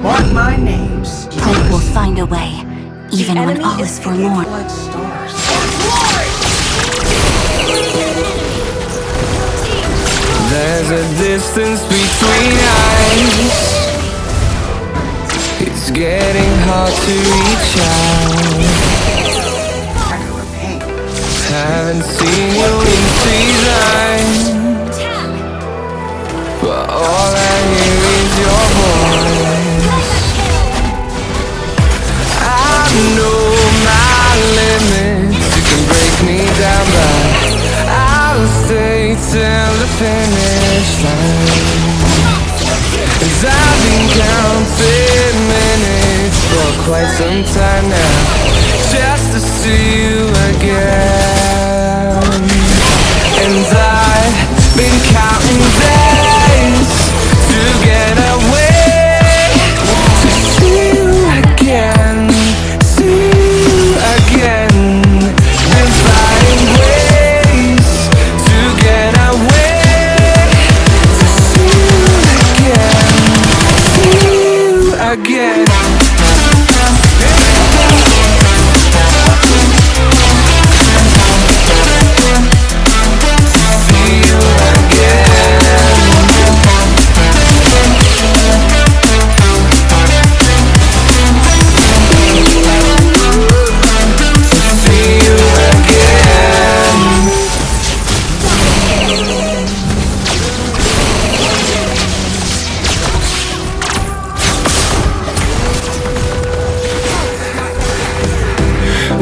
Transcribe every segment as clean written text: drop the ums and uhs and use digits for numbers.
Want my names? Hope will find a way, even when all is forlorn. Like stars. There's a distance between us. It's getting hard to reach out. Haven't seen you in seasons, but all I hear is your voice. I know my limits. You can break me down, but I'll stay till the finish line. 'Cause I've been counting minutes for quite some time now, just to see you again. And I've been counting days to get away, to see you again, see you again. Been finding ways to get away, to see you again, see you again.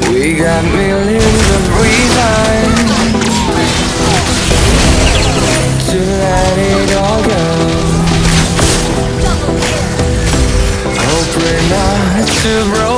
We got millions of reasons to let it all go. Hope we're not too broken.